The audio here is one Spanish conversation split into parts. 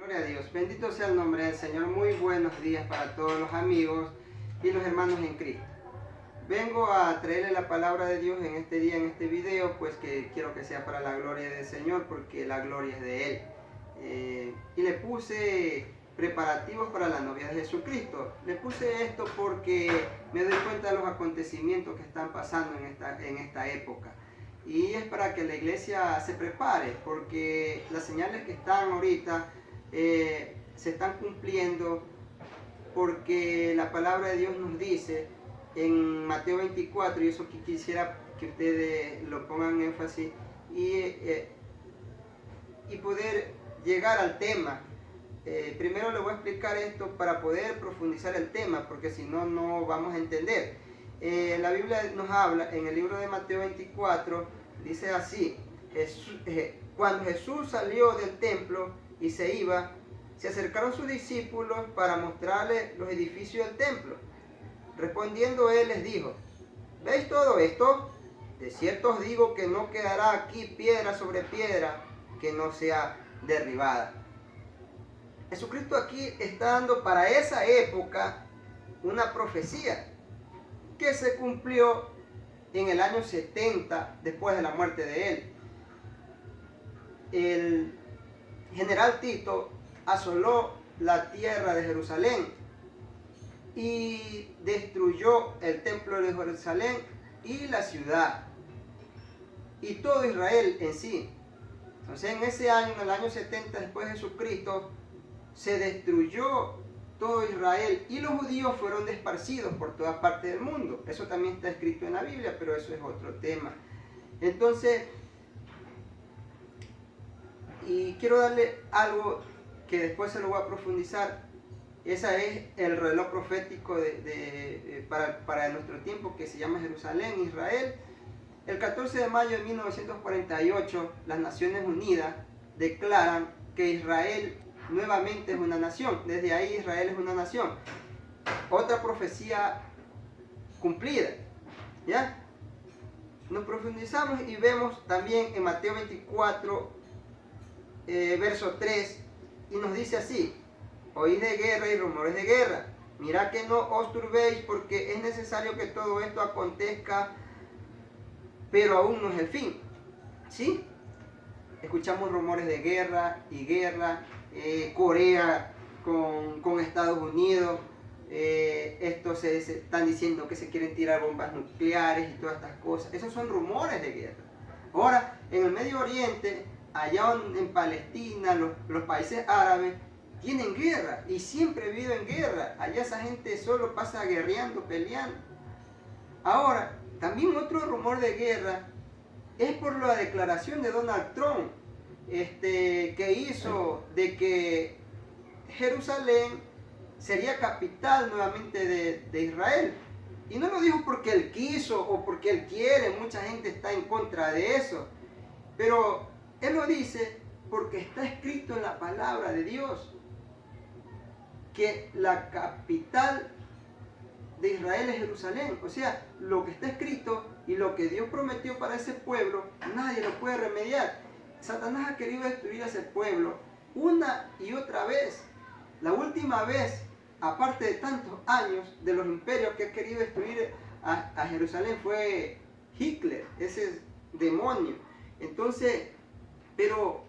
Gloria a Dios, bendito sea el nombre del Señor. Muy buenos días para todos los amigos y los hermanos en Cristo. Vengo a traerle la palabra de Dios en este día, en este video, pues que quiero que sea para la gloria del Señor, porque la gloria es de Él. Y le puse preparativos para la novia de Jesucristo. Le puse esto porque me doy cuenta de los acontecimientos que están pasando en esta época. Y es para que la iglesia se prepare, porque las señales que están ahorita se están cumpliendo, porque la palabra de Dios nos dice en Mateo 24, y eso que quisiera que ustedes lo pongan en énfasis y poder llegar al tema. Primero le voy a explicar esto para poder profundizar el tema, porque si no, no vamos a entender. La Biblia nos habla en el libro de Mateo 24, dice así: cuando Jesús salió del templo y se iba, se acercaron sus discípulos para mostrarle los edificios del templo. Respondiendo él les dijo: ¿veis todo esto? De cierto os digo que no quedará aquí piedra sobre piedra que no sea derribada. Jesucristo aquí está dando para esa época una profecía que se cumplió en el año 70 después de la muerte de él. El general Tito asoló la tierra de Jerusalén y destruyó el templo de Jerusalén y la ciudad y todo Israel en sí. Entonces en ese año, en el año 70 después de Jesucristo, se destruyó todo Israel y los judíos fueron esparcidos por todas partes del mundo. Eso también está escrito en la Biblia, pero eso es otro tema. Entonces, y quiero darle algo que después se lo voy a profundizar. Ese es el reloj profético para nuestro tiempo, que se llama Jerusalén, Israel. El 14 de mayo de 1948, las Naciones Unidas declaran que Israel nuevamente es una nación. Desde ahí Israel es una nación. Otra profecía cumplida. ¿Ya? Nos profundizamos y vemos también en Mateo 24, verso 3, y nos dice así: oís de guerra y rumores de guerra. Mirad que no os turbéis, porque es necesario que todo esto acontezca, pero aún no es el fin. ¿Sí? Escuchamos rumores de guerra y guerra. Corea con Estados Unidos, esto se están diciendo que se quieren tirar bombas nucleares y todas estas cosas. Esos son rumores de guerra. Ahora, en el Medio Oriente, allá en Palestina, los países árabes tienen guerra y siempre viven guerra. Allá esa gente solo pasa guerreando, peleando. Ahora, también otro rumor de guerra es por la declaración de Donald Trump, que hizo de que Jerusalén sería capital nuevamente de Israel. Y no lo dijo porque él quiso o porque él quiere, mucha gente está en contra de eso, pero él lo dice porque está escrito en la palabra de Dios que la capital de Israel es Jerusalén. O sea, lo que está escrito y lo que Dios prometió para ese pueblo, nadie lo puede remediar. Satanás ha querido destruir a ese pueblo una y otra vez. La última vez, aparte de tantos años de los imperios que ha querido destruir a Jerusalén, fue Hitler, ese demonio. Entonces, pero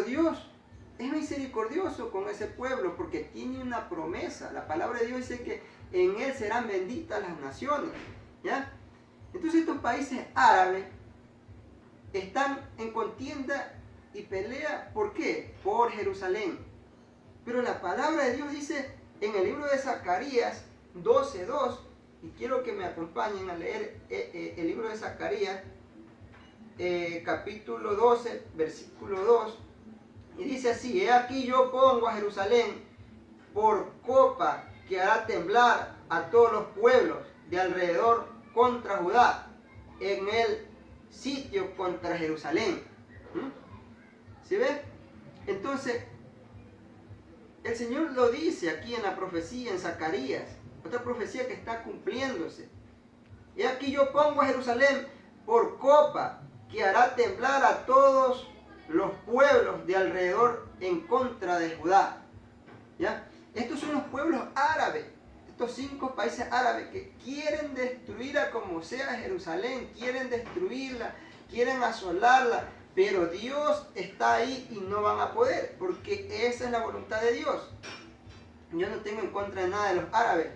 Dios es misericordioso con ese pueblo porque tiene una promesa. La palabra de Dios dice que en él serán benditas las naciones. ¿Ya? Entonces estos países árabes están en contienda y pelea. ¿Por qué? Por Jerusalén. Pero la palabra de Dios dice en el libro de Zacarías 12:2, y quiero que me acompañen a leer el libro de Zacarías, capítulo 12, versículo 2, y dice así: he aquí yo pongo a Jerusalén por copa que hará temblar a todos los pueblos de alrededor contra Judá, en el sitio contra Jerusalén. ¿Sí ve? Entonces, el Señor lo dice aquí en la profecía, en Zacarías, otra profecía que está cumpliéndose. Y aquí yo pongo a Jerusalén por copa que hará temblar a todos los pueblos de alrededor en contra de Judá. ¿Ya? Estos son los pueblos árabes, estos 5 países árabes que quieren destruir a como sea Jerusalén, quieren destruirla, quieren asolarla, pero Dios está ahí y no van a poder, porque esa es la voluntad de Dios. Yo no tengo en contra de nada de los árabes,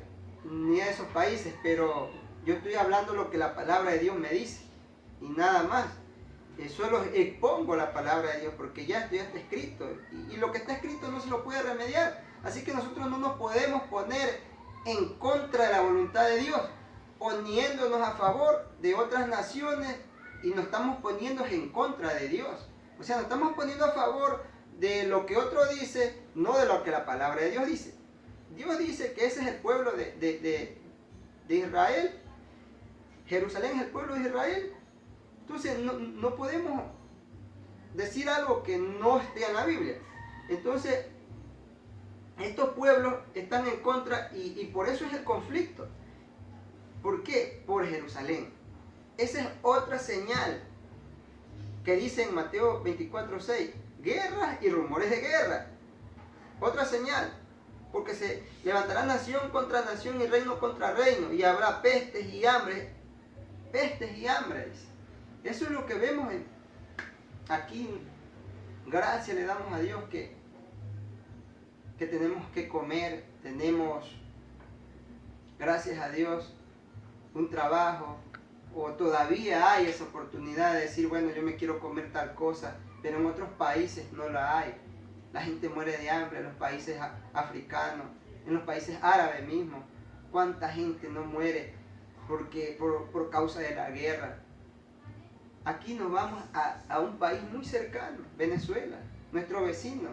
ni de esos países, pero yo estoy hablando lo que la palabra de Dios me dice, y nada más. Solo expongo la palabra de Dios, porque ya está escrito, y lo que está escrito no se lo puede remediar. Así que nosotros no nos podemos poner en contra de la voluntad de Dios, poniéndonos a favor de otras naciones, y nos estamos poniendo en contra de Dios. O sea, nos estamos poniendo a favor de lo que otro dice, no de lo que la palabra de Dios dice. Dios dice que ese es el pueblo de Israel. Jerusalén es el pueblo de Israel. Entonces no podemos decir algo que no esté en la Biblia. Entonces, estos pueblos están en contra y por eso es el conflicto. ¿Por qué? Por Jerusalén. Esa es otra señal que dice en Mateo 24:6. Guerras y rumores de guerra. Otra señal. Porque se levantará nación contra nación y reino contra reino. Y habrá pestes y hambre. Pestes y hambre. Eso es lo que vemos aquí. Gracias le damos a Dios que tenemos que comer. Tenemos, gracias a Dios, un trabajo. O todavía hay esa oportunidad de decir, bueno, yo me quiero comer tal cosa. Pero en otros países no la hay. La gente muere de hambre en los países africanos, en los países árabes mismos. ¿Cuánta gente no muere por causa de la guerra? Aquí nos vamos a un país muy cercano, Venezuela, nuestro vecino.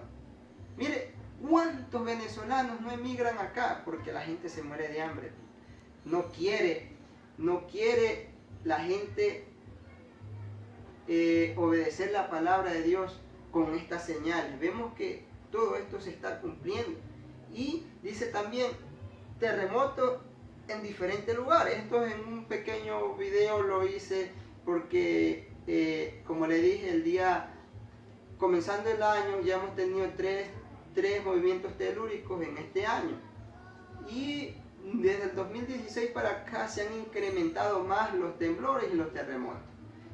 Mire, ¿cuántos venezolanos no emigran acá? Porque la gente se muere de hambre. No quiere la gente obedecer la palabra de Dios con estas señales. Vemos que todo esto se está cumpliendo. Y dice también, terremotos en diferentes lugares. Esto en un pequeño video lo hice porque, como le dije, comenzando el año, ya hemos tenido tres movimientos telúricos en este año. Y desde el 2016 para acá se han incrementado más los temblores y los terremotos.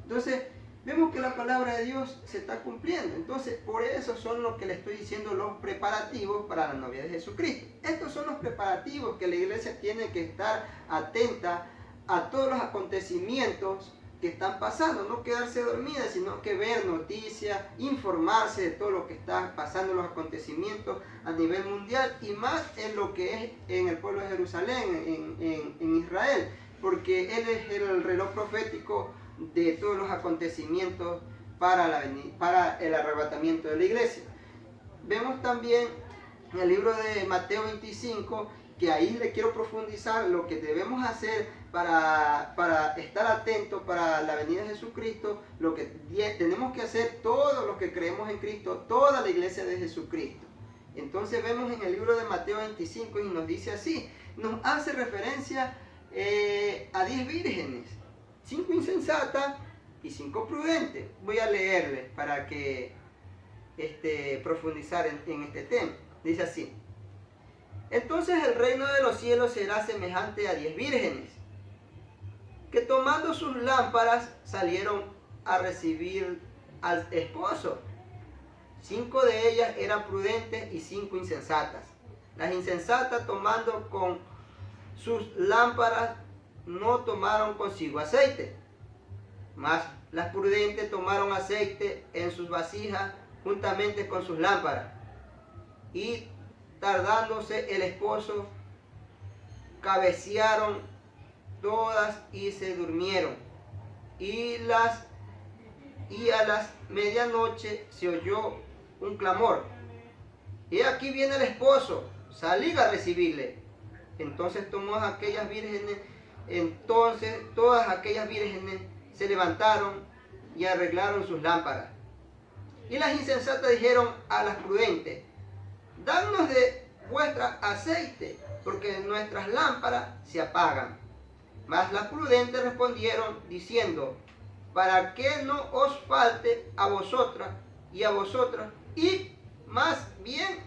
Entonces, vemos que la palabra de Dios se está cumpliendo. Entonces, por eso son lo que le estoy diciendo, los preparativos para la novia de Jesucristo. Estos son los preparativos que la iglesia tiene que estar atenta a todos los acontecimientos que están pasando. No quedarse dormida, sino que ver noticias, informarse de todo lo que está pasando, los acontecimientos a nivel mundial, y más en lo que es en el pueblo de Jerusalén, en Israel, porque él es el reloj profético de todos los acontecimientos para el arrebatamiento de la iglesia. Vemos también en el libro de Mateo 25, que ahí le quiero profundizar lo que debemos hacer para estar atentos para la venida de Jesucristo, lo que tenemos que hacer todos los que creemos en Cristo, toda la iglesia de Jesucristo. Entonces vemos en el libro de Mateo 25 y nos dice así, nos hace referencia a 10 vírgenes, 5 insensatas y 5 prudentes. Voy a leerles para que profundizar en este tema. Dice así: entonces el reino de los cielos será semejante a 10 vírgenes, que tomando sus lámparas salieron a recibir al esposo. 5 de ellas eran prudentes y 5 insensatas. Las insensatas, tomando con sus lámparas, no tomaron consigo aceite, mas las prudentes tomaron aceite en sus vasijas juntamente con sus lámparas. Y tardándose el esposo, cabecearon todas y se durmieron. Y a las medianoche se oyó un clamor: he aquí viene el esposo, salid a recibirle. Entonces todas aquellas vírgenes se levantaron y arreglaron sus lámparas. Y las insensatas dijeron a las prudentes: danos de vuestra aceite, porque nuestras lámparas se apagan. Mas las prudentes respondieron diciendo: para que no os falte a vosotras y a vosotras y más bien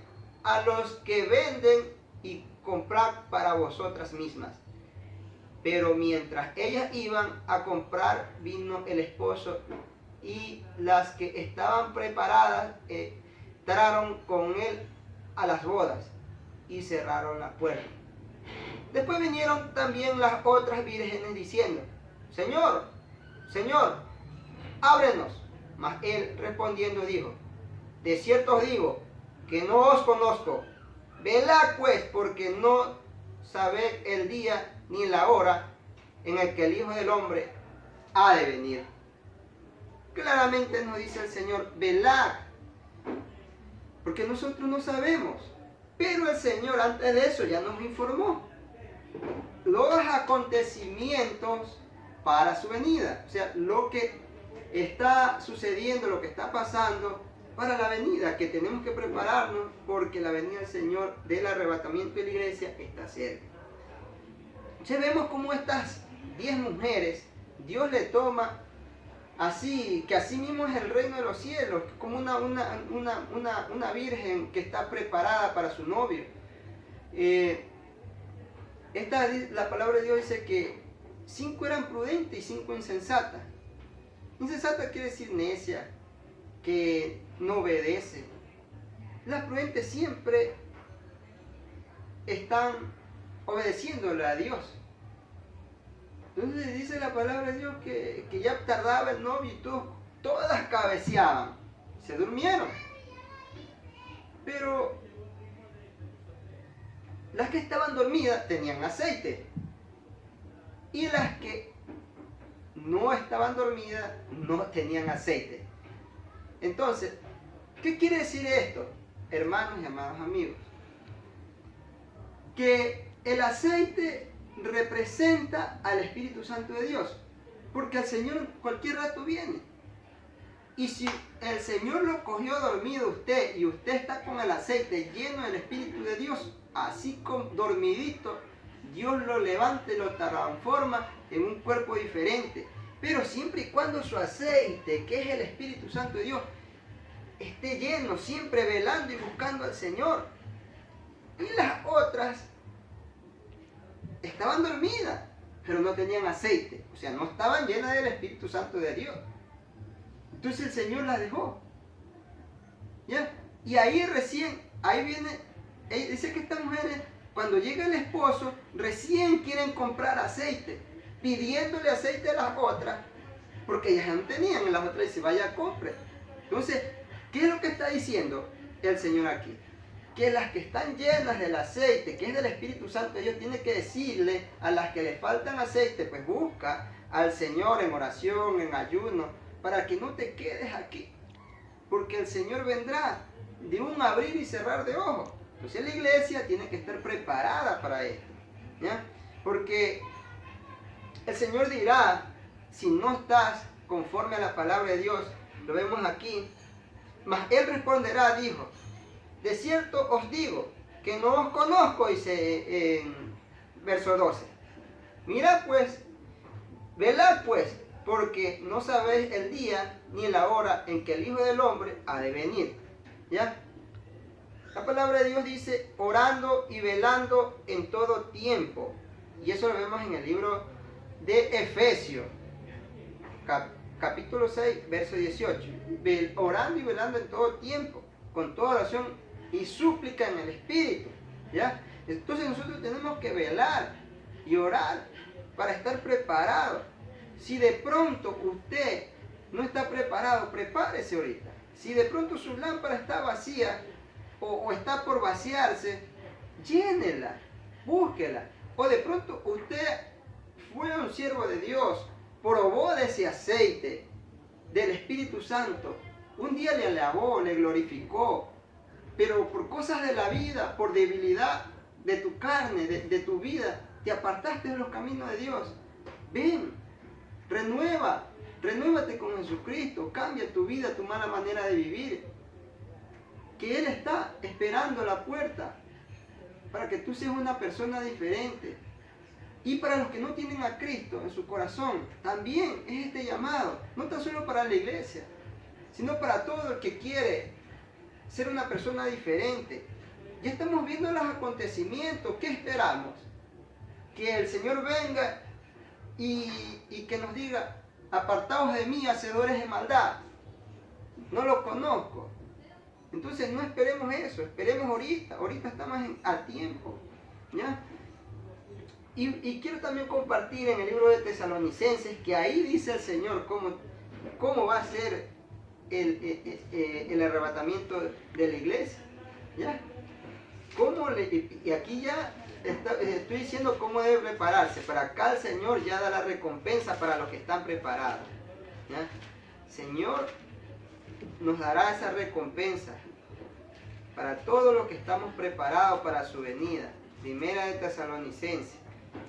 a los que venden y comprar para vosotras mismas. Pero mientras ellas iban a comprar, vino el esposo, y las que estaban preparadas entraron con él a las bodas y cerraron la puerta. Después vinieron también las otras vírgenes diciendo: Señor, Señor, ábrenos. Mas él respondiendo dijo: de cierto os digo que no os conozco. Velad pues, porque no sabéis el día ni la hora en el que el Hijo del Hombre ha de venir. Claramente nos dice el Señor: velad, porque nosotros no sabemos. Pero el Señor antes de eso ya nos informó los acontecimientos para su venida. O sea, lo que está sucediendo, lo que está pasando para la venida, que tenemos que prepararnos porque la venida del Señor del arrebatamiento de la iglesia está cerca. Ya vemos cómo estas 10 mujeres, Dios le toma así, que así mismo es el reino de los cielos, como una virgen que está preparada para su novio. La palabra de Dios dice que 5 eran prudentes y 5 insensatas. Insensata quiere decir necia, que no obedece. Las prudentes siempre están obedeciéndole a Dios. Entonces dice la palabra de Dios que ya tardaba el novio y todas cabeceaban, se durmieron. Pero las que estaban dormidas tenían aceite, y las que no estaban dormidas no tenían aceite. Entonces, ¿qué quiere decir esto, hermanos y amados amigos? Que el aceite representa al Espíritu Santo de Dios, porque el Señor en cualquier rato viene. Y si el Señor lo cogió dormido usted y usted está con el aceite lleno del Espíritu de Dios, así como dormidito, Dios lo levanta y lo transforma en un cuerpo diferente. Pero siempre y cuando su aceite, que es el Espíritu Santo de Dios, esté lleno, siempre velando y buscando al Señor. Y las otras estaban dormidas, pero no tenían aceite. O sea, no estaban llenas del Espíritu Santo de Dios. Entonces el Señor las dejó. ¿Ya? Y ahí viene, dice que estas mujeres, cuando llega el esposo, recién quieren comprar aceite, pidiéndole aceite a las otras, porque ellas no tenían. Y las otras dicen: vaya, compre. Entonces, ¿qué es lo que está diciendo el Señor aquí? Que las que están llenas del aceite, que es del Espíritu Santo de Dios, tiene que decirle a las que le faltan aceite: pues busca al Señor en oración, en ayuno, para que no te quedes aquí, porque el Señor vendrá de un abrir y cerrar de ojos. Entonces la iglesia tiene que estar preparada para esto, ¿ya? Porque el Señor dirá, si no estás conforme a la palabra de Dios, lo vemos aquí, mas Él responderá, dijo: de cierto os digo que no os conozco, dice en verso 12. Mirad pues, velad pues, porque no sabéis el día ni la hora en que el Hijo del Hombre ha de venir. ¿Ya? La palabra de Dios dice: orando y velando en todo tiempo. Y eso lo vemos en el libro de Efesios, capítulo 6, verso 18. Orando y velando en todo tiempo, con toda oración y súplica en el Espíritu. ¿Ya? Entonces nosotros tenemos que velar y orar para estar preparados. Si de pronto usted no está preparado, prepárese ahorita. Si de pronto su lámpara está vacía o está por vaciarse, llénela, búsquela. O de pronto usted fue un siervo de Dios, probó de ese aceite del Espíritu Santo, un día le alabó, le glorificó, pero por cosas de la vida, por debilidad de tu carne, de tu vida, te apartaste de los caminos de Dios. Ven, renuévate con Jesucristo, cambia tu vida, tu mala manera de vivir, que Él está esperando a la puerta para que tú seas una persona diferente. Y para los que no tienen a Cristo en su corazón, también es este llamado, no tan solo para la iglesia, sino para todo el que quiere ser una persona diferente. Ya estamos viendo los acontecimientos. ¿Qué esperamos? Que el Señor venga y que nos diga: apartaos de mí, hacedores de maldad, no lo conozco. Entonces no esperemos eso, esperemos ahorita estamos a tiempo, ¿ya? Y quiero también compartir en el libro de Tesalonicenses, que ahí dice el Señor cómo va a ser el arrebatamiento de la iglesia, ¿ya? Y aquí ya estoy diciendo cómo debe prepararse. Para acá el Señor ya da la recompensa para los que están preparados, ¿ya? Señor nos dará esa recompensa para todos los que estamos preparados para su venida. Primera de Tesalonicenses,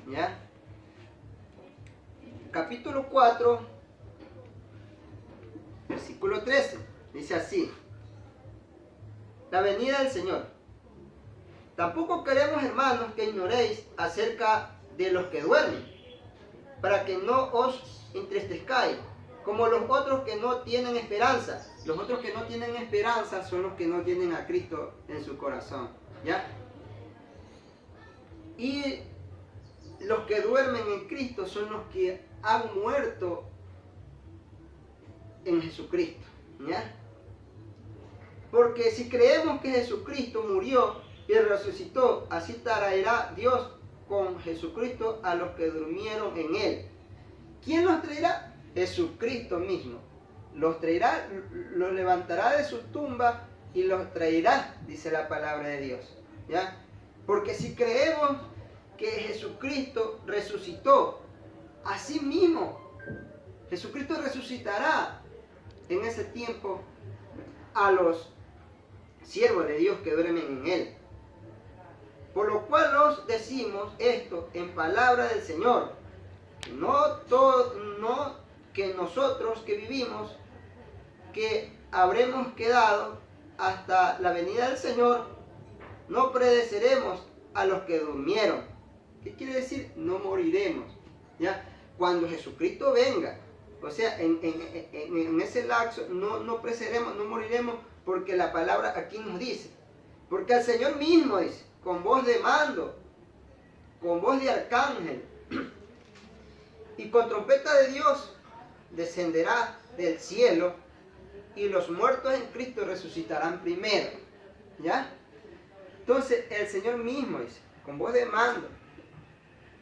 ¿ya? Capítulo 4, versículo 13, dice así: la venida del Señor. Tampoco queremos, hermanos, que ignoréis acerca de los que duermen, para que no os entristezcáis, como los otros que no tienen esperanza. Los otros que no tienen esperanza son los que no tienen a Cristo en su corazón, ¿ya? Y los que duermen en Cristo son los que han muerto en Jesucristo, ¿ya? Porque si creemos que Jesucristo murió y resucitó, así traerá Dios con Jesucristo a los que durmieron en Él. ¿Quién los traerá? Jesucristo mismo. Los traerá, los levantará de su tumba y los traerá, dice la palabra de Dios, ¿ya? Porque si creemos que Jesucristo resucitó, así mismo Jesucristo resucitará en ese tiempo a los siervos de Dios que duermen en Él. Por lo cual os decimos esto en palabra del Señor, no que nosotros que vivimos, que habremos quedado hasta la venida del Señor, no pereceremos a los que durmieron. ¿Qué quiere decir? No moriremos, ¿ya? Cuando Jesucristo venga, o sea, en ese lapso no pereceremos, no moriremos, porque la palabra aquí nos dice, porque el Señor mismo dice, con voz de mando, con voz de arcángel y con trompeta de Dios, descenderá del cielo, y los muertos en Cristo resucitarán primero, ¿ya? Entonces el Señor mismo dice, con voz de mando,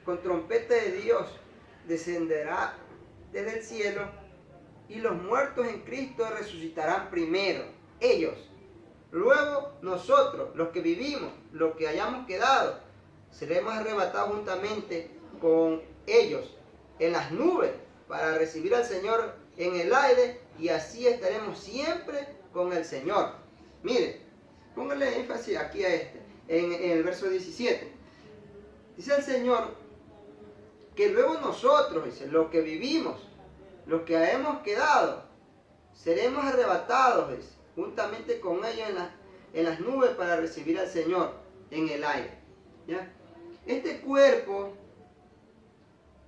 con trompeta de Dios, descenderá desde el cielo, y los muertos en Cristo resucitarán primero, ellos. Luego nosotros, los que vivimos, los que hayamos quedado, seremos arrebatados juntamente con ellos en las nubes para recibir al Señor en el aire, y así estaremos siempre con el Señor. Mire, póngale énfasis aquí a en el verso 17. Dice el Señor que luego nosotros, dice, los que vivimos, los que hemos quedado, seremos arrebatados, dice, juntamente con ellos en las nubes para recibir al Señor en el aire, ¿ya? Este cuerpo,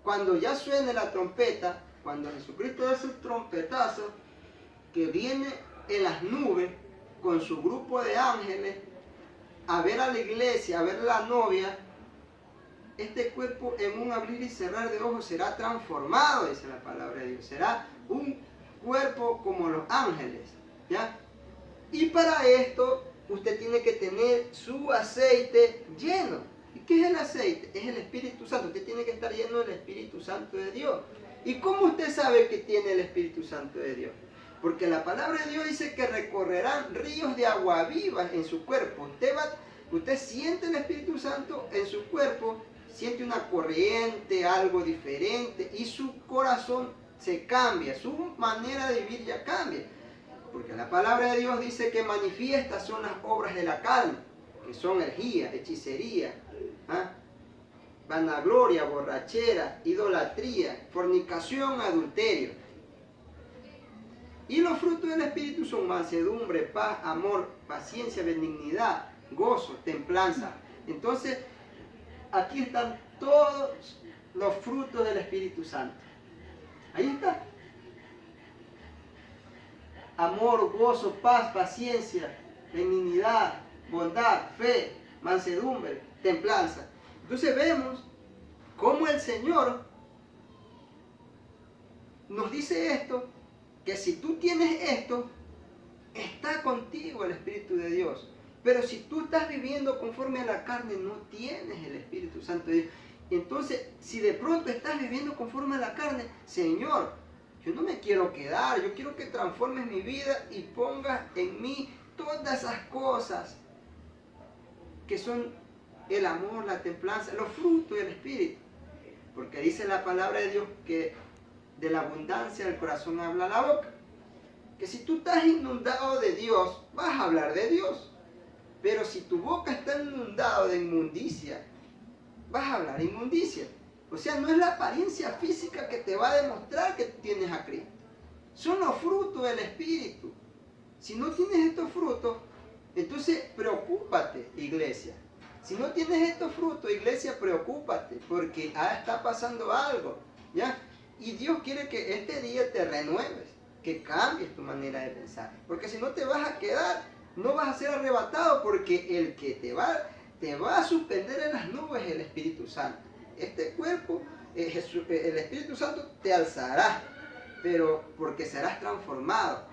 cuando ya suene la trompeta, cuando Jesucristo da su trompetazo, que viene en las nubes con su grupo de ángeles a ver a la iglesia, a ver a la novia, este cuerpo en un abrir y cerrar de ojos será transformado, dice la palabra de Dios. Será un cuerpo como los ángeles, ¿ya? Y para esto usted tiene que tener su aceite lleno. ¿Y qué es el aceite? Es el Espíritu Santo. Usted tiene que estar lleno del Espíritu Santo de Dios. ¿Y cómo usted sabe que tiene el Espíritu Santo de Dios? Porque la palabra de Dios dice que recorrerán ríos de agua viva en su cuerpo. Usted siente el Espíritu Santo en su cuerpo, siente una corriente, algo diferente, y su corazón se cambia, su manera de vivir ya cambia. Porque la palabra de Dios dice que manifiestas son las obras de la carne, que son herejía, hechicería, vanagloria, borrachera, idolatría, fornicación, adulterio. Y los frutos del Espíritu son mansedumbre, paz, amor, paciencia, benignidad, gozo, templanza. Entonces, aquí están todos los frutos del Espíritu Santo. Ahí está. Amor, gozo, paz, paciencia, benignidad, bondad, fe, mansedumbre, templanza. Entonces vemos cómo el Señor nos dice esto, que si tú tienes esto, está contigo el Espíritu de Dios. Pero si tú estás viviendo conforme a la carne, no tienes el Espíritu Santo de Dios. Entonces, si de pronto estás viviendo conforme a la carne, Señor, yo no me quiero quedar, yo quiero que transformes mi vida y pongas en mí todas esas cosas que son el amor, la templanza, los frutos del Espíritu. Porque dice la palabra de Dios que de la abundancia del corazón habla la boca. Que si tú estás inundado de Dios, vas a hablar de Dios. Pero si tu boca está inundada de inmundicia, vas a hablar inmundicia. O sea, no es la apariencia física que te va a demostrar que tienes a Cristo. Son los frutos del Espíritu. Si no tienes estos frutos, entonces preocúpate, iglesia. Si no tienes estos frutos, iglesia, preocúpate, porque está pasando algo, ¿ya? Y Dios quiere que este día te renueves, que cambies tu manera de pensar. Porque si no te vas a quedar, no vas a ser arrebatado, porque el que te va a suspender en las nubes es el Espíritu Santo. Este cuerpo, el Espíritu Santo te alzará, pero porque serás transformado.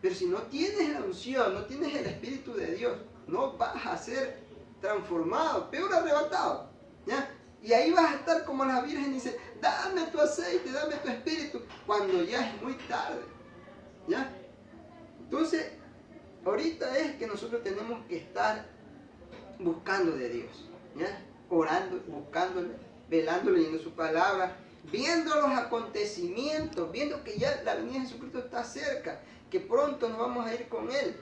Pero si no tienes la unción, no tienes el Espíritu de Dios, no vas a ser transformado, peor arrebatado, ¿ya? Y ahí vas a estar como la Virgen dice, dame tu aceite, dame tu espíritu, cuando ya es muy tarde, ¿ya? Entonces, ahorita es que nosotros tenemos que estar buscando de Dios, ¿ya? Orando, buscándole, velando, leyendo su palabra, viendo los acontecimientos, viendo que ya la venida de Jesucristo está cerca, que pronto nos vamos a ir con Él.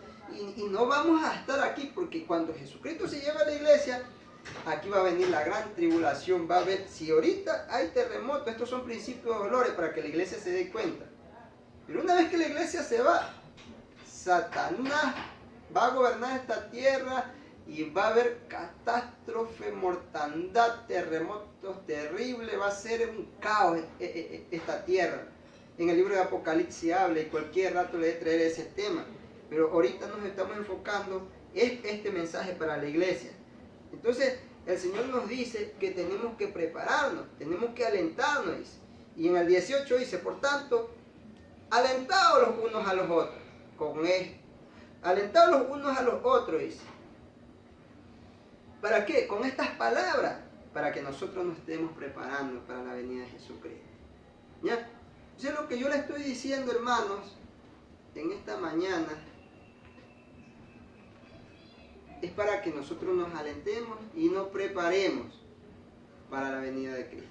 Y no vamos a estar aquí, porque cuando Jesucristo se lleva a la iglesia, aquí va a venir la gran tribulación. Va a haber, si ahorita hay terremotos, estos son principios de dolores para que la iglesia se dé cuenta. Pero una vez que la iglesia se va, Satanás va a gobernar esta tierra y va a haber catástrofe, mortandad, terremotos terribles, va a ser un caos esta tierra. En el libro de Apocalipsis habla y cualquier rato le voy a traer ese tema. Pero ahorita nos estamos enfocando en este mensaje para la iglesia. Entonces, el Señor nos dice que tenemos que prepararnos, tenemos que alentarnos. Y en el 18 dice, por tanto, alentados los unos a los otros. Con esto. Alentados los unos a los otros, dice. ¿Para qué? Con estas palabras. Para que nosotros nos estemos preparando para la venida de Jesucristo. ¿Ya? Entonces, lo que yo le estoy diciendo, hermanos, en esta mañana, es para que nosotros nos alentemos y nos preparemos para la venida de Cristo.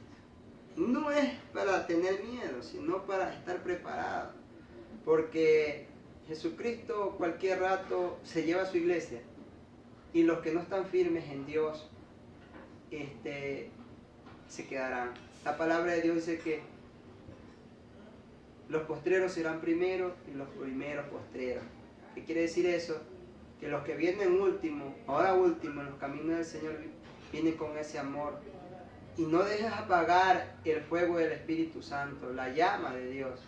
No es para tener miedo, sino para estar preparados. Porque Jesucristo cualquier rato se lleva a su iglesia. Y los que no están firmes en Dios, se quedarán. La palabra de Dios dice que los postreros serán primeros y los primeros postreros. ¿Qué quiere decir eso? Que los que vienen último, ahora último, en los caminos del Señor, vienen con ese amor. Y no dejes apagar el fuego del Espíritu Santo, la llama de Dios.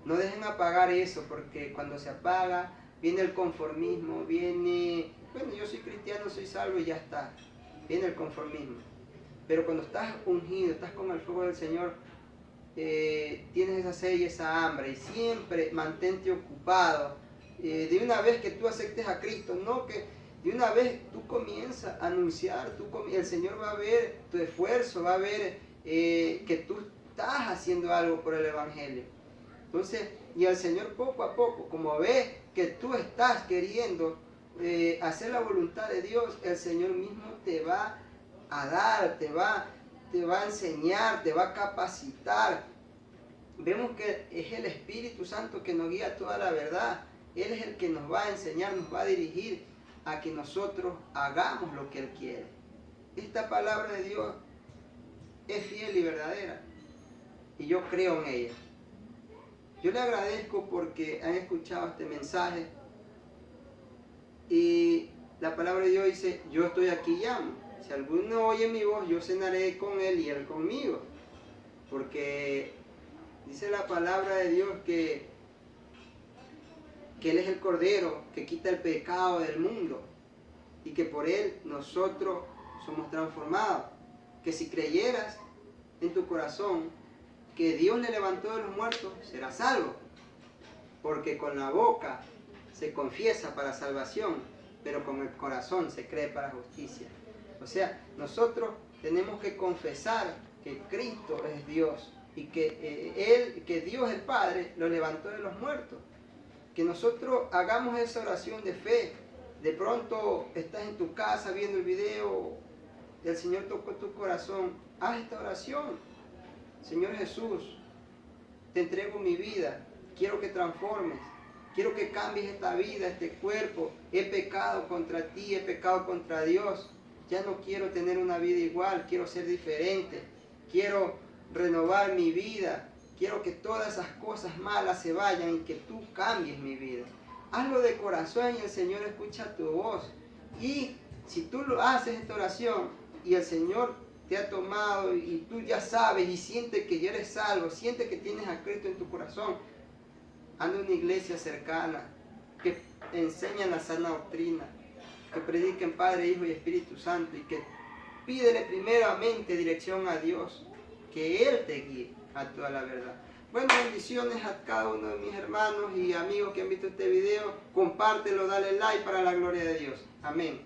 No dejen apagar eso, porque cuando se apaga, viene el conformismo, viene, bueno, yo soy cristiano, soy salvo y ya está. Viene el conformismo. Pero cuando estás ungido, estás con el fuego del Señor, tienes esa sed y esa hambre, y siempre mantente ocupado. De una vez que tú aceptes a Cristo, no que de una vez tú comienzas a anunciar, el Señor va a ver tu esfuerzo, va a ver que tú estás haciendo algo por el Evangelio. Entonces, y el Señor poco a poco, como ve que tú estás queriendo hacer la voluntad de Dios, el Señor mismo te va a dar, te va a enseñar, te va a capacitar. Vemos que es el Espíritu Santo que nos guía toda la verdad. Él es el que nos va a enseñar, nos va a dirigir a que nosotros hagamos lo que Él quiere. Esta palabra de Dios es fiel y verdadera. Y yo creo en ella. Yo le agradezco porque han escuchado este mensaje. Y la palabra de Dios dice, yo estoy aquí y llamo. Si alguno oye mi voz, yo cenaré con él y él conmigo. Porque dice la palabra de Dios que que Él es el Cordero que quita el pecado del mundo y que por Él nosotros somos transformados. Que si creyeras en tu corazón que Dios le levantó de los muertos, serás salvo. Porque con la boca se confiesa para salvación, pero con el corazón se cree para justicia. O sea, nosotros tenemos que confesar que Cristo es Dios y que Dios el Padre lo levantó de los muertos. Que nosotros hagamos esa oración de fe. De pronto estás en tu casa viendo el video, y el Señor tocó tu corazón. Haz esta oración. Señor Jesús, te entrego mi vida. Quiero que transformes. Quiero que cambies esta vida, este cuerpo. He pecado contra ti, he pecado contra Dios. Ya no quiero tener una vida igual, quiero ser diferente. Quiero renovar mi vida. Quiero que todas esas cosas malas se vayan y que tú cambies mi vida. Hazlo de corazón y el Señor escucha tu voz. Y si tú lo haces esta oración y el Señor te ha tomado y tú ya sabes y sientes que ya eres salvo, sientes que tienes a Cristo en tu corazón, anda a una iglesia cercana que enseñan la sana doctrina, que prediquen Padre, Hijo y Espíritu Santo y que pídele primeramente dirección a Dios, que Él te guíe a toda la verdad. Bueno, bendiciones a cada uno de mis hermanos y amigos que han visto este video. Compártelo, dale like para la gloria de Dios. Amén.